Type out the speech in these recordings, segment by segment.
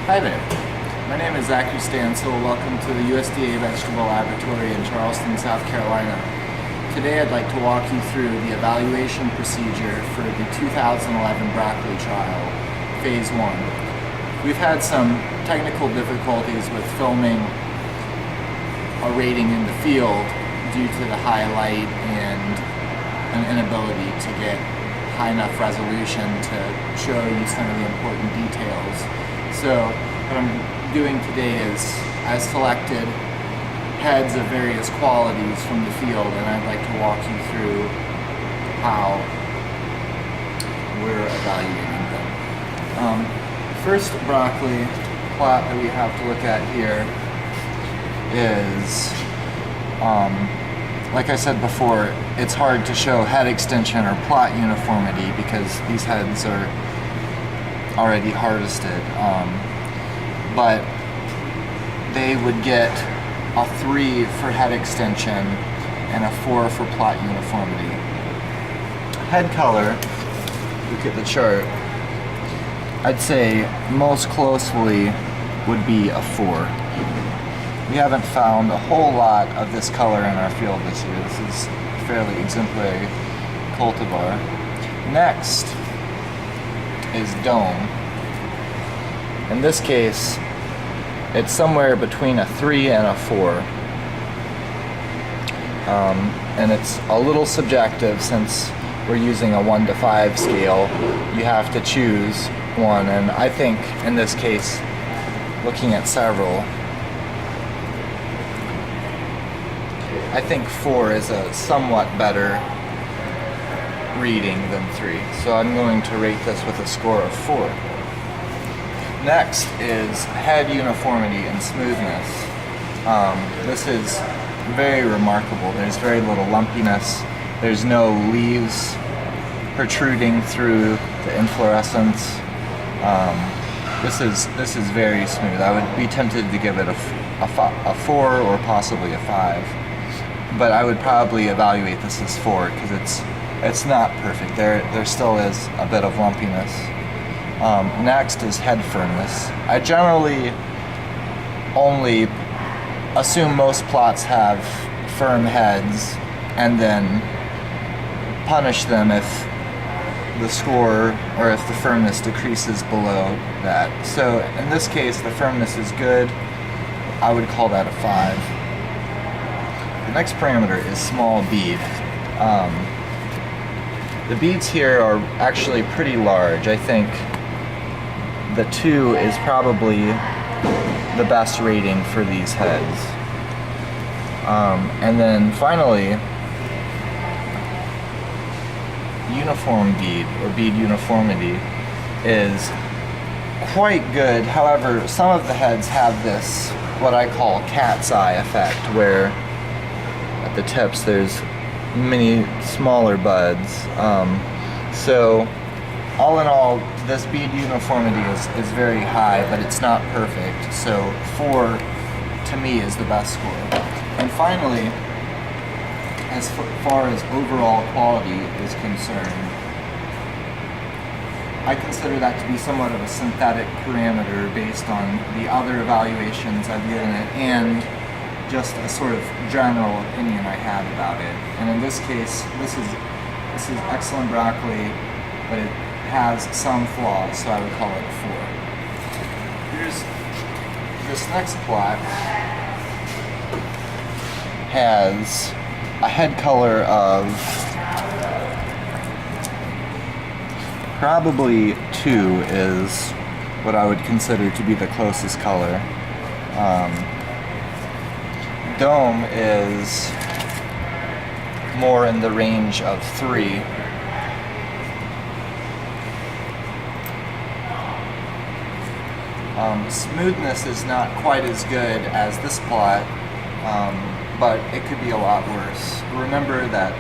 Hi there, my name is Zachary Stansel. Welcome to the USDA Vegetable Laboratory in Charleston, South Carolina. Today I'd like to walk you through the evaluation procedure for the 2011 broccoli trial, Phase 1. We've had some technical difficulties with filming a rating in the field due to the high light and an inability to get high enough resolution to show you some of the important details. So what I'm doing today is I've selected heads of various qualities from the field, and I'd like to walk you through how we're evaluating them. First broccoli plot that we have to look at here is, like I said before, it's hard to show head extension or plot uniformity because these heads are already harvested, but they would get a 3 for head extension and a 4 for plot uniformity. Head color, look at the chart, I'd say most closely would be a 4. We haven't found a whole lot of this color in our field this year. This is a fairly exemplary cultivar. Next is dome. In this case, it's somewhere between a 3 and a 4. And it's a little subjective since we're using a 1 to 5 scale. You have to choose one, and I think in this case, looking at several, I think 4 is a somewhat better reading than 3. So I'm going to rate this with a score of 4. Next is head uniformity and smoothness. This is very remarkable. There's very little lumpiness. There's no leaves protruding through the inflorescence. This is very smooth. I would be tempted to give it a 4 or possibly a 5. But I would probably evaluate this as 4 because it's not perfect. There still is a bit of lumpiness. Next is head firmness. I generally only assume most plots have firm heads and then punish them if the score or if the firmness decreases below that. So in this case, the firmness is good. I would call that a 5. The next parameter is small bead. The beads here are actually pretty large. I think the 2 is probably the best rating for these heads. And then finally, uniform bead or bead uniformity is quite good. However, some of the heads have this, what I call cat's eye effect, where at the tips there's many smaller buds. So all in all, this bead uniformity is very high, but it's not perfect. So 4 to me is the best score. And finally, as far as overall quality is concerned, I consider that to be somewhat of a synthetic parameter based on the other evaluations I've given it and just a sort of general opinion I have about it. And in this case, this is excellent broccoli, but it has some flaws, so I would call it a 4. Here's this next plot. Has a head color of probably 2 is what I would consider to be the closest color. Dome is more in the range of 3. Smoothness is not quite as good as this plot, but it could be a lot worse. Remember that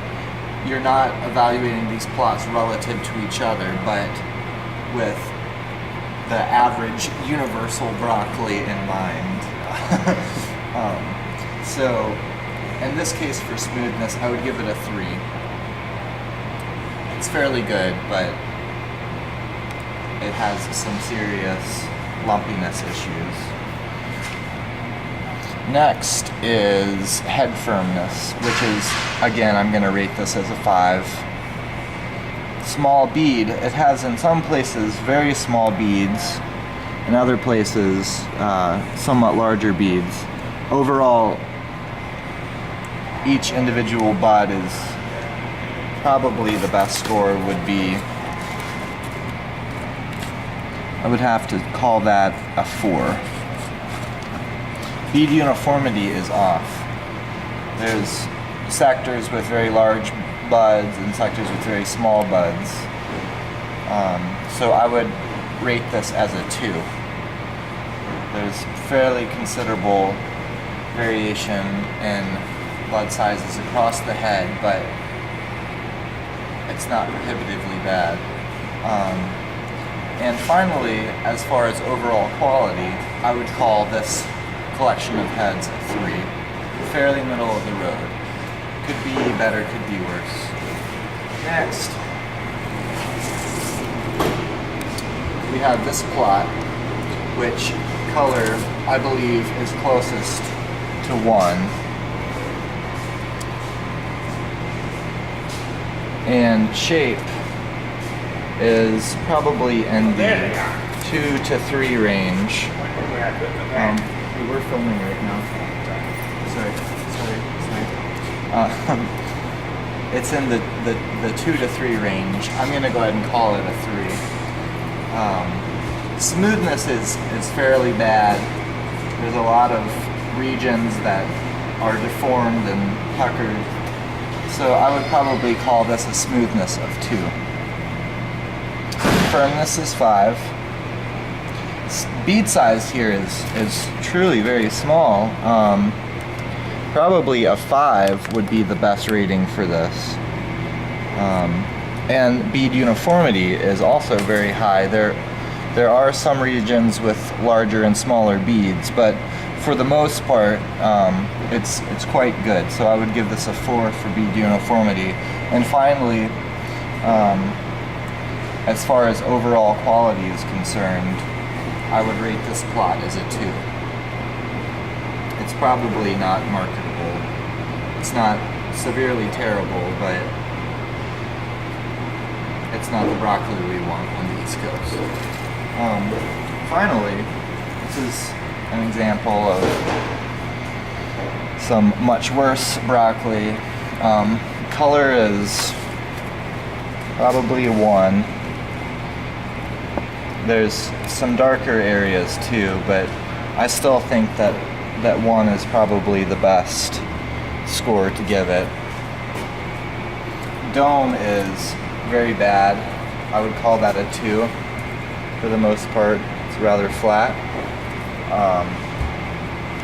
you're not evaluating these plots relative to each other, but with the average universal broccoli in mind. So in this case for smoothness, I would give it a 3. It's fairly good, but it has some serious lumpiness issues. Next is head firmness, which is, again, I'm going to rate this as a 5. Small bead. It has in some places very small beads, in other places somewhat larger beads. Overall, each individual bud is probably the best score would be, I would have to call that a 4. Bead uniformity is off. There's sectors with very large buds and sectors with very small buds. So I would rate this as a 2. There's fairly considerable variation in bud sizes across the head, but it's not prohibitively bad. And finally, as far as overall quality, I would call this collection of heads a 3. Fairly middle of the road. Could be better, could be worse. Next, we have this plot, which color I believe is closest to 1. And shape is probably in the 2 to 3 range. We're filming right now. Sorry. It's in the 2 to 3 range. I'm going to go ahead and call it a 3. Smoothness is fairly bad. There's a lot of regions that are deformed and puckered. So I would probably call this a smoothness of 2. Firmness is 5. Bead size here is truly very small. Probably a 5 would be the best rating for this. And bead uniformity is also very high. There are some regions with larger and smaller beads, but for the most part, it's quite good. So I would give this a 4 for bead uniformity. And finally, as far as overall quality is concerned, I would rate this plot as a 2. It's probably not marketable. It's not severely terrible, but it's not the broccoli we want on the East Coast. Finally, this is an example of some much worse broccoli. Color is probably a 1. There's some darker areas too, but I still think that 1 is probably the best score to give it. Dome is very bad. I would call that a 2 for the most part. It's rather flat.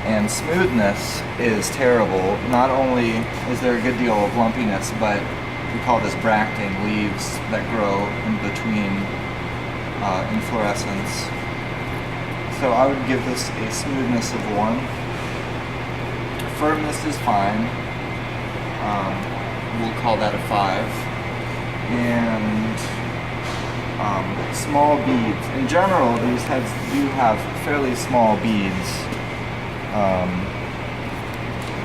And smoothness is terrible. Not only is there a good deal of lumpiness, but we call this bracting, leaves that grow in between inflorescence. So I would give this a smoothness of 1. Firmness is fine. We'll call that a 5. And small beads. In general, these heads do have fairly small beads.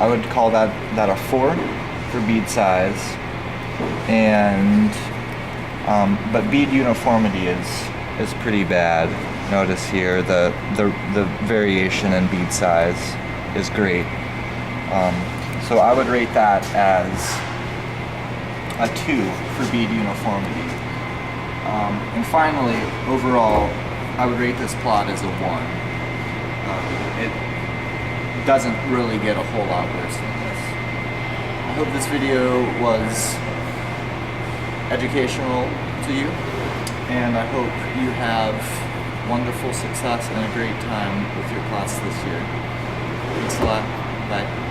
I would call that a 4 for bead size. And but bead uniformity is pretty bad. Notice here the variation in bead size is great. So I would rate that as a 2 for bead uniformity. And finally, overall, I would rate this plot as a 1. It doesn't really get a whole lot worse than this. I hope this video was educational to you, and I hope you have wonderful success and a great time with your class this year. Thanks a lot. Bye.